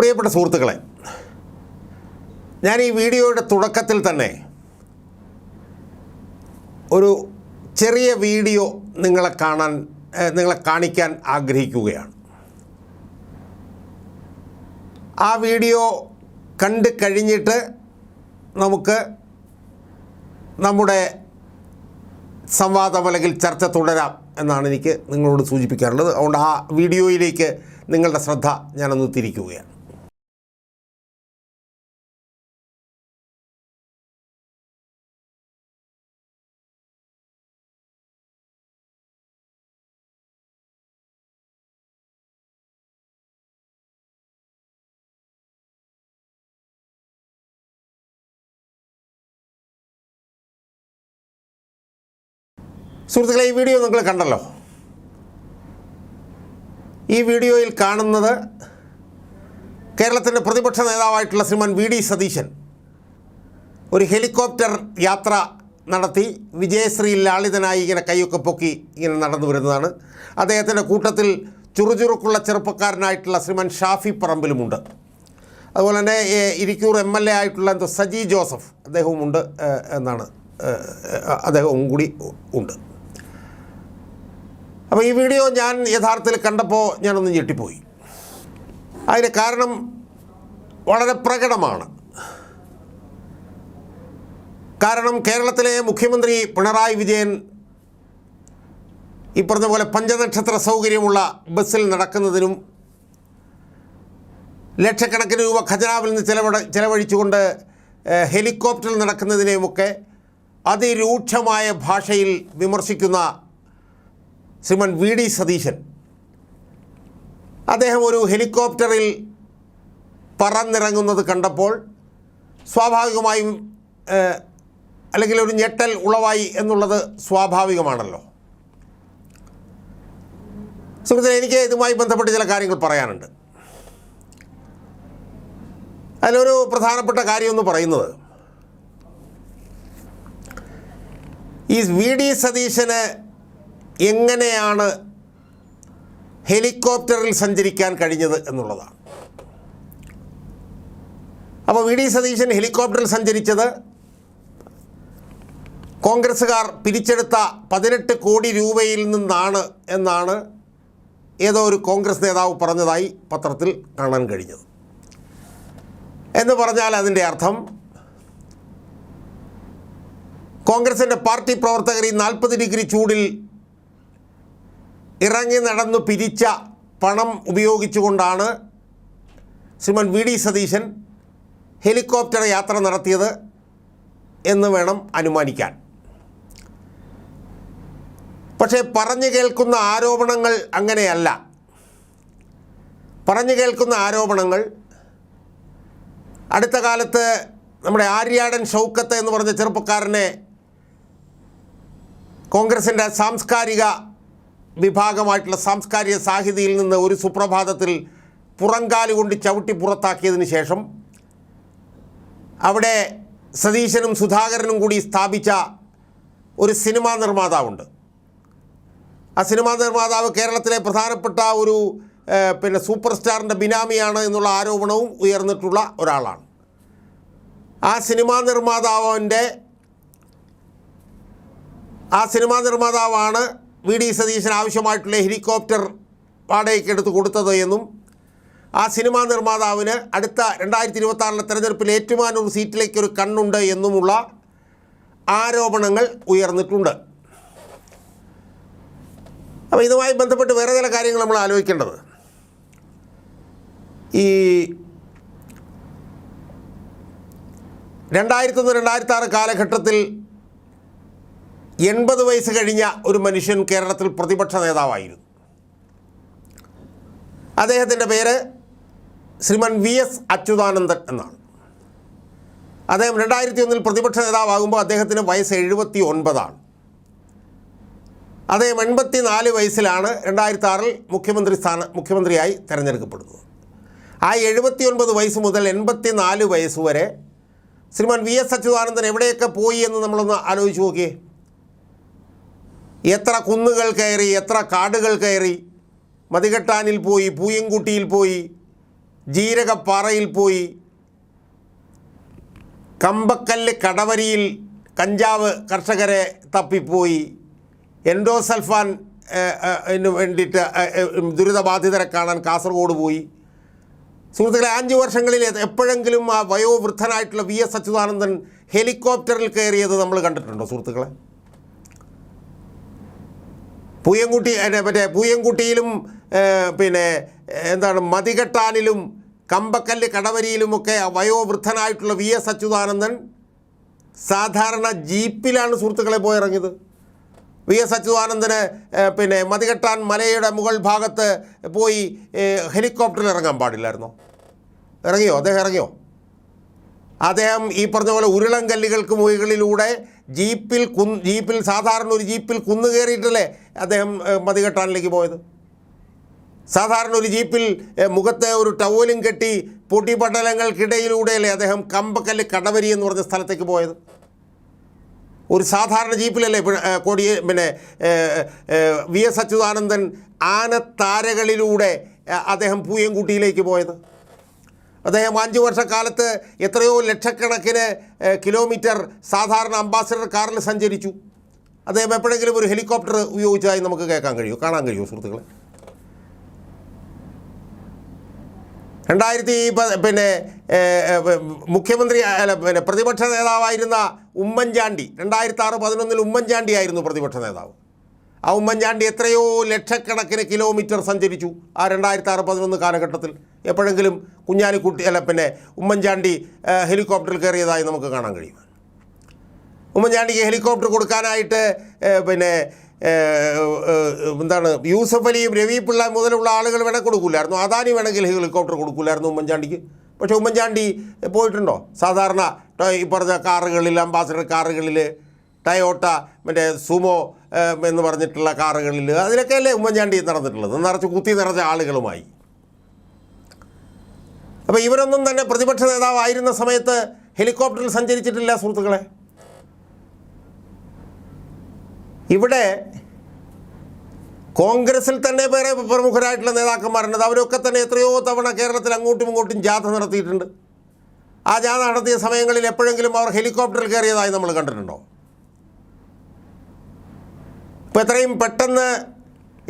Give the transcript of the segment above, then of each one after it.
പ്രിയപ്പെട്ട സുഹൃത്തുക്കളെ, ഞാൻ ഈ വീഡിയോയുടെ തുടക്കത്തിൽ തന്നെ ഒരു ചെറിയ വീഡിയോ നിങ്ങളെ കാണിക്കാൻ ആഗ്രഹിക്കുകയാണ്. ആ വീഡിയോ കണ്ടു കഴിഞ്ഞിട്ട് നമുക്ക് നമ്മുടെ സംവാദം അല്ലെങ്കിൽ ചർച്ച തുടരാം എന്നാണ് എനിക്ക് നിങ്ങളോട് സൂചിപ്പിക്കാറുള്ളത്. അതുകൊണ്ട് ആ വീഡിയോയിലേക്ക് നിങ്ങളുടെ ശ്രദ്ധ ഞാനൊന്ന് തിരിക്കുകയാണ്. സുഹൃത്തുക്കളെ, ഈ വീഡിയോ നിങ്ങൾ കണ്ടല്ലോ. ഈ വീഡിയോയിൽ കാണുന്നത് കേരളത്തിൻ്റെ പ്രതിപക്ഷ നേതാവായിട്ടുള്ള ശ്രീമാൻ വി ഡി സതീശൻ ഒരു ഹെലികോപ്റ്റർ യാത്ര നടത്തി വിജയശ്രീ ലാളിതനായി ഇങ്ങനെ കൈയൊക്കെ പൊക്കി ഇങ്ങനെ നടന്നു വരുന്നതാണ്. അദ്ദേഹത്തിൻ്റെ കൂട്ടത്തിൽ ചുറുചുറുക്കുള്ള ചെറുപ്പക്കാരനായിട്ടുള്ള ശ്രീമാൻ ഷാഫി പറമ്പിലുമുണ്ട്. അതുപോലെ തന്നെ ഇരിക്കൂർ MLA ആയിട്ടുള്ള സജി ജോസഫ് അദ്ദേഹവുമുണ്ട് എന്നാണ്, അദ്ദേഹവും കൂടി ഉണ്ട്. അപ്പോൾ ഈ വീഡിയോ ഞാൻ യഥാർത്ഥത്തിൽ കണ്ടപ്പോൾ ഞാനൊന്ന് ഞെട്ടിപ്പോയി. അതിന് കാരണം വളരെ പ്രകടമാണ്. കാരണം കേരളത്തിലെ മുഖ്യമന്ത്രി പിണറായി വിജയൻ ഈ പറഞ്ഞ പോലെ പഞ്ചനക്ഷത്ര സൗകര്യമുള്ള ബസ്സിൽ നടക്കുന്നതിനും ലക്ഷക്കണക്കിന് രൂപ ഖജനാവിൽ നിന്ന് ചെലവഴിച്ചുകൊണ്ട് ഹെലികോപ്റ്ററിൽ നടക്കുന്നതിനെയുമൊക്കെ അതിരൂക്ഷമായ ഭാഷയിൽ വിമർശിക്കുന്ന ശ്രീമാൻ വി ഡി സതീശൻ അദ്ദേഹം ഒരു ഹെലികോപ്റ്ററിൽ പറന്നിറങ്ങുന്നത് കണ്ടപ്പോൾ സ്വാഭാവികമായും അല്ലെങ്കിൽ ഒരു ഞെട്ടൽ ഉളവായി എന്നുള്ളത് സ്വാഭാവികമാണല്ലോ. സുഹൃത്തുക്കളെ, എനിക്ക് ഇതുമായി ബന്ധപ്പെട്ട് ചില കാര്യങ്ങൾ പറയാനുണ്ട്. അതിലൊരു പ്രധാനപ്പെട്ട കാര്യമെന്ന് പറയുന്നത്, ഈ വി ഡി സതീശന് എങ്ങനെയാണ് ഹെലികോപ്റ്ററിൽ സഞ്ചരിക്കാൻ കഴിഞ്ഞത് എന്നുള്ളതാണ്. അപ്പോൾ വി ഡി സതീശൻ ഹെലികോപ്റ്ററിൽ സഞ്ചരിച്ചത് കോൺഗ്രസ്സുകാർ പിരിച്ചെടുത്ത 18 കോടി രൂപയിൽ നിന്നാണ് എന്നാണ് ഏതോ ഒരു കോൺഗ്രസ് നേതാവ് പറഞ്ഞതായി പത്രത്തിൽ കാണാൻ കഴിഞ്ഞത്. എന്ന് പറഞ്ഞാൽ അതിൻ്റെ അർത്ഥം കോൺഗ്രസിൻ്റെ പാർട്ടി പ്രവർത്തകർ ഈ 40 ഡിഗ്രി ചൂടിൽ ഇറങ്ങി നടന്നു പിരിച്ച പണം ഉപയോഗിച്ചുകൊണ്ടാണ് ശ്രീമാൻ വി ഡി സതീശൻ ഹെലികോപ്റ്റർ യാത്ര നടത്തിയത് എന്ന് വേണം അനുമാനിക്കാൻ. പക്ഷേ പറഞ്ഞു കേൾക്കുന്ന ആരോപണങ്ങൾ അങ്ങനെയല്ല. പറഞ്ഞു കേൾക്കുന്ന ആരോപണങ്ങൾ അടുത്ത കാലത്ത് നമ്മുടെ ആര്യാടൻ ഷൗക്കത്ത് എന്ന് പറഞ്ഞ ചെറുപ്പക്കാരനെ കോൺഗ്രസിൻ്റെ സാംസ്കാരിക വിഭാഗമായിട്ടുള്ള സാംസ്കാരിക സാഹിതിയിൽ നിന്ന് ഒരു സുപ്രഭാതത്തിൽ പുറങ്കാല് കൊണ്ട് ചവിട്ടി പുറത്താക്കിയതിന് ശേഷം അവിടെ സതീശനും സുധാകരനും കൂടി സ്ഥാപിച്ച ഒരു സിനിമാ നിർമ്മാതാവുണ്ട്. ആ സിനിമാ നിർമ്മാതാവ് കേരളത്തിലെ പ്രധാനപ്പെട്ട ഒരു സൂപ്പർ സ്റ്റാറിൻ്റെ ബിനാമിയാണ് എന്നുള്ള ആരോപണവും ഉയർന്നിട്ടുള്ള ഒരാളാണ്. ആ സിനിമാ നിർമ്മാതാവാണ് വി ഡി സതീശൻ ആവശ്യമായിട്ടുള്ള ഹെലികോപ്റ്റർ വാടകയ്ക്ക് എടുത്ത് കൊടുത്തത് എന്നും ആ സിനിമാ നിർമ്മാതാവിന് അടുത്ത 2026 തെരഞ്ഞെടുപ്പിൽ ഏറ്റുമാനൂർ സീറ്റിലേക്ക് ഒരു കണ്ണുണ്ട് എന്നുമുള്ള ആരോപണങ്ങൾ ഉയർന്നിട്ടുണ്ട്. അപ്പോൾ ഇതുമായി ബന്ധപ്പെട്ട് വേറെ ചില കാര്യങ്ങൾ നമ്മൾ ആലോചിക്കേണ്ടത്, ഈ 2001-2006 കാലഘട്ടത്തിൽ 80 വയസ്സ് കഴിഞ്ഞ ഒരു മനുഷ്യൻ കേരളത്തിൽ പ്രതിപക്ഷ നേതാവായിരുന്നു. അദ്ദേഹത്തിൻ്റെ പേര് ശ്രീമാൻ VS അച്യുതാനന്ദൻ എന്നാണ്. അദ്ദേഹം 2001 പ്രതിപക്ഷ നേതാവാകുമ്പോൾ അദ്ദേഹത്തിന് വയസ്സ് 79. അദ്ദേഹം 84 വയസ്സിലാണ് 2006 മുഖ്യമന്ത്രിയായി തിരഞ്ഞെടുക്കപ്പെടുന്നത്. ആ 79 വയസ്സ് മുതൽ 84 വയസ്സ് വരെ ശ്രീമാൻ VS അച്യുതാനന്ദൻ എവിടെയൊക്കെ പോയി എന്ന് നമ്മളൊന്ന് ആലോചിച്ച് നോക്കിയേ. എത്ര കുന്നുകൾ കയറി, എത്ര കാടുകൾ കയറി, മതികെട്ടാനിൽ പോയി, പൂയംകുട്ടിയിൽ പോയി, ജീരകപ്പാറയിൽ പോയി, കമ്പക്കല്ല് കടവരിയിൽ കഞ്ചാവ് കർഷകരെ തപ്പിപ്പോയി, എൻഡോസൾഫാൻ വേണ്ടിയിട്ട് ദുരിതബാധിതരെ കാണാൻ കാസർഗോഡ് പോയി. സുഹൃത്തുക്കളെ, 5 വർഷങ്ങളിൽ എപ്പോഴെങ്കിലും ആ വയോവൃദ്ധനായിട്ടുള്ള VS അച്യുതാനന്ദൻ ഹെലികോപ്റ്ററിൽ കയറിയത് നമ്മൾ കണ്ടിട്ടുണ്ടോ സുഹൃത്തുക്കളെ? പൂയംകുട്ടിയിലും പിന്നെ മതികെട്ടാനിലും കമ്പക്കല്ല് കടവരിയിലുമൊക്കെ വയോവൃദ്ധനായിട്ടുള്ള VS അച്യുതാനന്ദൻ സാധാരണ ജീപ്പിലാണ് സുഹൃത്തുക്കളെ പോയിറങ്ങിയത്. VS അച്യുതാനന്ദന് മതികെട്ടാൻ മലയുടെ മുകൾ ഭാഗത്ത് പോയി ഹെലികോപ്റ്ററിൽ ഇറങ്ങാൻ പാടില്ലായിരുന്നോ? ഇറങ്ങിയോ? അദ്ദേഹം ഈ പറഞ്ഞ പോലെ ഉരുളൻകല്ലുകൾക്ക് മുകളിലൂടെ ജീപ്പിൽ സാധാരണ ഒരു ജീപ്പിൽ കുന്നു കയറിയിട്ടല്ലേ അദ്ദേഹം മതികെട്ടാനിലേക്ക് പോയത്? സാധാരണ ഒരു ജീപ്പിൽ മുഖത്തെ ഒരു ടവലും കെട്ടി പൊടിപടലങ്ങൾക്കിടയിലൂടെയല്ലേ അദ്ദേഹം കമ്പക്കല്ല് കടവരി എന്ന് പറഞ്ഞ സ്ഥലത്തേക്ക് പോയത്? ഒരു സാധാരണ ജീപ്പിലല്ലേ VS അച്യുതാനന്ദൻ ആനത്താരകളിലൂടെ അദ്ദേഹം പൂയംകുട്ടിയിലേക്ക് പോയത്? അദ്ദേഹം 5 വർഷക്കാലത്ത് എത്രയോ ലക്ഷക്കണക്കിന് കിലോമീറ്റർ സാധാരണ അംബാസഡർ കാറിൽ സഞ്ചരിച്ചു. അദ്ദേഹം എപ്പോഴെങ്കിലും ഒരു ഹെലികോപ്റ്റർ ഉപയോഗിച്ചതായി നമുക്ക് കാണാൻ കഴിയുമോ സുഹൃത്തുക്കളെ? 2000 മുഖ്യമന്ത്രി പ്രതിപക്ഷ നേതാവായിരുന്ന ഉമ്മൻചാണ്ടി 2006-11 ഉമ്മൻചാണ്ടി ആയിരുന്നു പ്രതിപക്ഷ നേതാവ്. ആ ഉമ്മൻചാണ്ടി എത്രയോ ലക്ഷക്കണക്കിന് കിലോമീറ്റർ സഞ്ചരിച്ചു ആ 2006-11 കാലഘട്ടത്തിൽ. എപ്പോഴെങ്കിലും കുഞ്ഞാലിക്കുട്ടി ഉമ്മൻചാണ്ടി ഹെലികോപ്റ്ററിൽ കയറിയതായി നമുക്ക് കാണാൻ കഴിയും. ഉമ്മൻചാണ്ടിക്ക് ഹെലികോപ്റ്റർ കൊടുക്കാനായിട്ട് യൂസഫ് അലിയും രവി പിള്ള മുതലുള്ള ആളുകൾ കൊടുക്കില്ലായിരുന്നു. അദാനി വേണമെങ്കിൽ ഹെലികോപ്റ്റർ കൊടുക്കില്ലായിരുന്നു ഉമ്മൻചാണ്ടിക്ക്. പക്ഷേ ഉമ്മൻചാണ്ടി പോയിട്ടുണ്ടോ? സാധാരണ ഈ പറഞ്ഞ കാറുകളിൽ, അംബാസഡർ കാറുകളിൽ, ടയോട്ട സുമോ എന്ന് പറഞ്ഞിട്ടുള്ള കാറുകളിൽ, അതിലൊക്കെയല്ലേ ഉമ്മൻചാണ്ടി നടന്നിട്ടുള്ളത്, കുത്തി നിറച്ച ആളുകളുമായി. അപ്പോൾ ഇവരൊന്നും തന്നെ പ്രതിപക്ഷ നേതാവായിരുന്ന സമയത്ത് ഹെലികോപ്റ്ററിൽ സഞ്ചരിച്ചിട്ടില്ല സുഹൃത്തുക്കളെ. ഇവിടെ കോൺഗ്രസിൽ തന്നെ വേറെ പ്രമുഖരായിട്ടുള്ള നേതാക്കന്മാരുണ്ട്. അവരൊക്കെ തന്നെ എത്രയോ തവണ കേരളത്തിൽ അങ്ങോട്ടും ഇങ്ങോട്ടും ജാഥ നടത്തിയിട്ടുണ്ട്. ആ ജാഥ നടത്തിയ സമയങ്ങളിൽ എപ്പോഴെങ്കിലും അവർ ഹെലികോപ്റ്ററിൽ കയറിയതായി നമ്മൾ കണ്ടിട്ടുണ്ടോ? ഇപ്പോൾ എത്രയും പെട്ടെന്ന്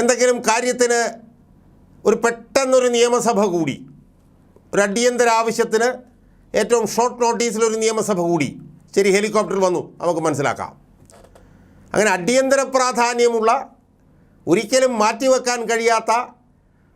എന്തെങ്കിലും കാര്യത്തിന് പെട്ടെന്നൊരു നിയമസഭ കൂടി, ഒരു അടിയന്തര ആവശ്യത്തിന് ഏറ്റവും ഷോർട്ട് നോട്ടീസിലൊരു നിയമസഭ കൂടി, ശരി, ഹെലികോപ്റ്റർ വന്നു, നമുക്ക് മനസ്സിലാക്കാം. അങ്ങനെ അടിയന്തര പ്രാധാന്യമുള്ള, ഒരിക്കലും മാറ്റിവെക്കാൻ കഴിയാത്ത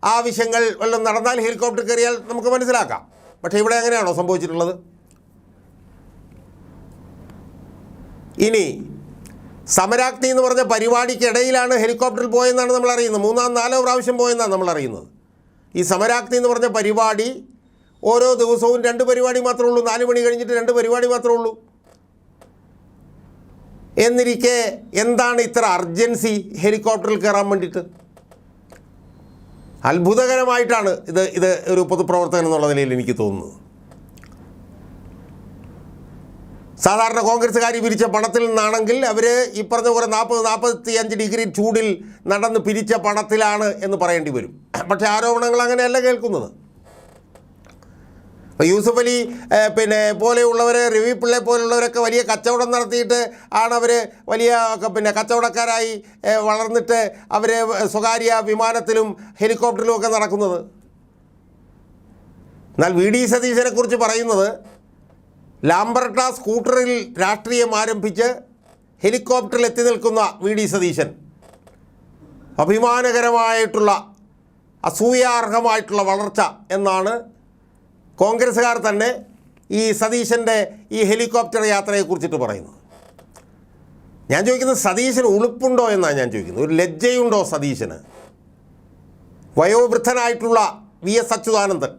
ആവശ്യങ്ങൾ വല്ലതും നടന്നാൽ ഹെലികോപ്റ്റർ കയറിയാൽ നമുക്ക് മനസ്സിലാക്കാം. പക്ഷേ ഇവിടെ എങ്ങനെയാണോ സംഭവിച്ചിട്ടുള്ളത്? ഇനി സമരാഗ്നി എന്ന് പറഞ്ഞ പരിപാടിക്കിടയിലാണ് ഹെലികോപ്റ്ററിൽ പോയെന്നാണ് നമ്മൾ അറിയുന്നത്. 3-4 പ്രാവശ്യം പോയെന്നാണ് നമ്മൾ അറിയുന്നത്. ഈ സമരാഗ്നി എന്ന് പറഞ്ഞ പരിപാടി ഓരോ ദിവസവും 2 പരിപാടി മാത്രമേ ഉള്ളൂ. 4 മണി കഴിഞ്ഞിട്ട് 2 പരിപാടി മാത്രമേ ഉള്ളൂ. എന്നിരിക്കെ എന്താണ് ഇത്ര അർജൻസി ഹെലികോപ്റ്ററിൽ കയറാൻ വേണ്ടിയിട്ട്? അത്ഭുതകരമായിട്ടാണ് ഇത് ഒരു പൊതുപ്രവർത്തകൻ എന്നുള്ള നിലയിൽ എനിക്ക് തോന്നുന്നത്. സാധാരണ കോൺഗ്രസ്സുകാർ പിരിച്ച പണത്തിൽ നിന്നാണെങ്കിൽ അവർ ഈ പറഞ്ഞ പോലെ 40-45 ഡിഗ്രി ചൂടിൽ നടന്ന് പിരിച്ച പണത്തിലാണ് എന്ന് പറയേണ്ടി വരും. പക്ഷേ ആരോപണങ്ങൾ അങ്ങനെയല്ല കേൾക്കുന്നത്. യൂസഫ് അലി പോലെയുള്ളവർ, രവി പിള്ളയെ പോലുള്ളവരൊക്കെ വലിയ കച്ചവടം നടത്തിയിട്ട് ആണ് അവർ വലിയ കച്ചവടക്കാരായി വളർന്നിട്ട് അവർ സ്വകാര്യ വിമാനത്തിലും ഹെലികോപ്റ്ററിലും ഒക്കെ നടക്കുന്നത്. എന്നാൽ VD സതീശനെ കുറിച്ച് പറയുന്നത് ലാംബർട്ട സ്കൂട്ടറിൽ രാഷ്ട്രീയം ആരംഭിച്ച് ഹെലികോപ്റ്ററിൽ എത്തി നിൽക്കുന്ന VD സതീശൻ അഭിമാനകരമായിട്ടുള്ള, അസൂയാർഹമായിട്ടുള്ള വളർച്ച എന്നാണ് കോൺഗ്രസ്സുകാർ തന്നെ ഈ സതീശൻ്റെ ഈ ഹെലികോപ്റ്റർ യാത്രയെക്കുറിച്ചിട്ട് പറയുന്നത്. ഞാൻ ചോദിക്കുന്നത്, സതീശന് ഉളുപ്പുണ്ടോ എന്നാണ് ഞാൻ ചോദിക്കുന്നത്. ഒരു ലജ്ജയുണ്ടോ സതീശന്? വയോവൃദ്ധനായിട്ടുള്ള VS അച്യുതാനന്ദൻ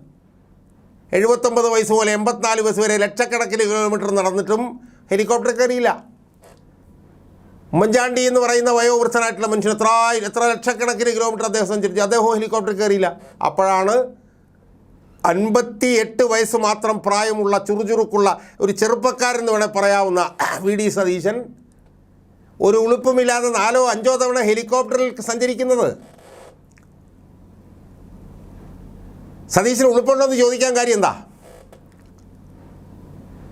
79 വയസ്സ് പോലെ 84 വയസ്സ് വരെ ലക്ഷക്കണക്കിന് കിലോമീറ്റർ നടന്നിട്ടും ഹെലികോപ്റ്റർ കയറിയില്ല. ഉമ്മൻചാണ്ടി എന്ന് പറയുന്ന വയോവൃദ്ധനായിട്ടുള്ള മനുഷ്യൻ എത്ര ലക്ഷക്കണക്കിന് കിലോമീറ്റർ അദ്ദേഹം സഞ്ചരിച്ചു, അദ്ദേഹവും ഹെലികോപ്റ്റർ കയറിയില്ല. അപ്പോഴാണ് 58 വയസ്സ് മാത്രം പ്രായമുള്ള ചുറുചുറുക്കുള്ള ഒരു ചെറുപ്പക്കാരെന്ന് വേണേൽ പറയാവുന്ന VD സതീശൻ ഒരു ഉളുപ്പുമില്ലാതെ 4-5 തവണ ഹെലികോപ്റ്ററിൽ സഞ്ചരിക്കുന്നത്. സതീശന് ഉളുപ്പുണ്ടോ എന്ന് ചോദിക്കാൻ കാര്യം എന്താ?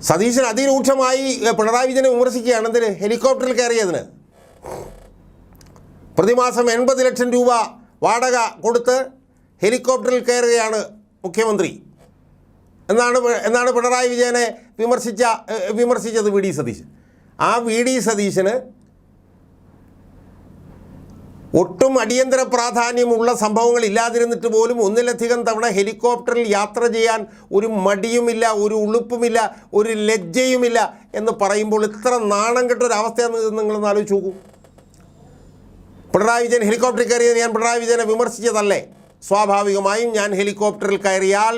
സതീശൻ അതിരൂക്ഷമായി പിണറായി വിജയനെ വിമർശിക്കുകയാണ്. എന്തിന്? ഹെലികോപ്റ്ററിൽ കയറിയതിന്. പ്രതിമാസം 80 ലക്ഷം രൂപ വാടക കൊടുത്ത് ഹെലികോപ്റ്ററിൽ കയറുകയാണ് മുഖ്യമന്ത്രി എന്നാണ് പിണറായി വിജയനെ വിമർശിച്ചത് വി ഡി സതീശൻ. ആ വി ഡി സതീശന് ഒട്ടും അടിയന്തര പ്രാധാന്യമുള്ള സംഭവങ്ങൾ ഇല്ലാതിരുന്നിട്ട് പോലും ഒന്നിലധികം തവണ ഹെലികോപ്റ്ററിൽ യാത്ര ചെയ്യാൻ ഒരു മടിയുമില്ല, ഒരു ഉളുപ്പുമില്ല, ഒരു ലജ്ജയുമില്ല എന്ന് പറയുമ്പോൾ ഇത്ര നാണം കെട്ടൊരവസ്ഥയെന്ന് നിങ്ങളൊന്ന് ആലോചിച്ച് നോക്കൂ. പിണറായി വിജയൻ ഹെലികോപ്റ്ററിൽ കയറിയത് ഞാൻ പിണറായി വിജയനെ വിമർശിച്ചതല്ലേ? സ്വാഭാവികമായും ഞാൻ ഹെലികോപ്റ്ററിൽ കയറിയാൽ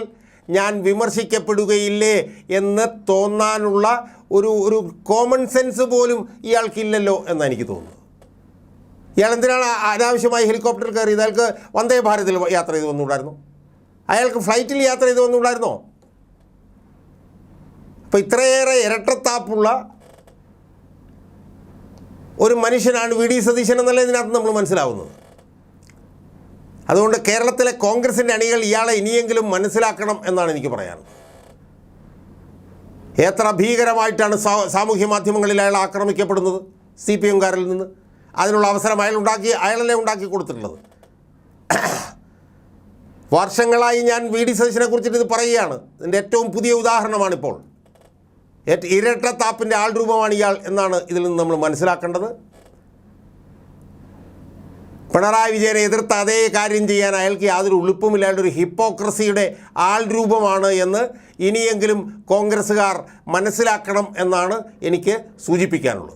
ഞാൻ വിമർശിക്കപ്പെടുകയില്ലേ എന്ന് തോന്നാനുള്ള ഒരു കോമൺ സെൻസ് പോലും ഇയാൾക്കില്ലല്ലോ എന്നാണ് എനിക്ക് തോന്നുന്നത്. ഇയാൾ എന്തിനാണ് അനാവശ്യമായി ഹെലികോപ്റ്ററിൽ കയറിയത്? അയാൾക്ക് വന്ദേ ഭാരതിൽ യാത്ര ചെയ്ത് വന്നുകൂടായിരുന്നോ? അയാൾക്ക് ഫ്ലൈറ്റിൽ യാത്ര ചെയ്ത് വന്നുകൂടായിരുന്നോ? അപ്പോൾ ഇത്രയേറെ ഇരട്ടത്താപ്പുള്ള ഒരു മനുഷ്യനാണ് വി ഡി സതീശൻ എന്നല്ല ഇതിനകത്ത് നമ്മൾ മനസ്സിലാവുന്നത്. അതുകൊണ്ട് കേരളത്തിലെ കോൺഗ്രസിൻ്റെ അണികൾ ഇയാളെ ഇനിയെങ്കിലും മനസ്സിലാക്കണം എന്നാണ് എനിക്ക് പറയാനുള്ളത്. എത്ര ഭീകരമായിട്ടാണ് സാമൂഹ്യ മാധ്യമങ്ങളിൽ അയാൾ ആക്രമിക്കപ്പെടുന്നത് CPM-കാരിൽ നിന്ന്. അതിനുള്ള അവസരം അയാളല്ലേ ഉണ്ടാക്കി കൊടുത്തിട്ടുള്ളത്. വർഷങ്ങളായി ഞാൻ വി ഡി സതീശനെ കുറിച്ചിട്ട് ഇത് പറയുകയാണ്. ഇതിൻ്റെ ഏറ്റവും പുതിയ ഉദാഹരണമാണിപ്പോൾ. ഇരട്ടത്താപ്പിൻ്റെ ആൾ രൂപമാണ് ഇയാൾ എന്നാണ് ഇതിൽ നിന്ന് നമ്മൾ മനസ്സിലാക്കേണ്ടത്. പിണറായി വിജയനെ എതിർത്ത് അതേ കാര്യം ചെയ്യാൻ അയാൾക്ക് യാതൊരു ഉളുപ്പുമില്ലാണ്ട് ഒരു ഹിപ്പോക്രസിയുടെ ആൾ രൂപമാണ് എന്ന് ഇനിയെങ്കിലും കോൺഗ്രസ്സുകാർ മനസ്സിലാക്കണം എന്നാണ് എനിക്ക് സൂചിപ്പിക്കാനുള്ളത്.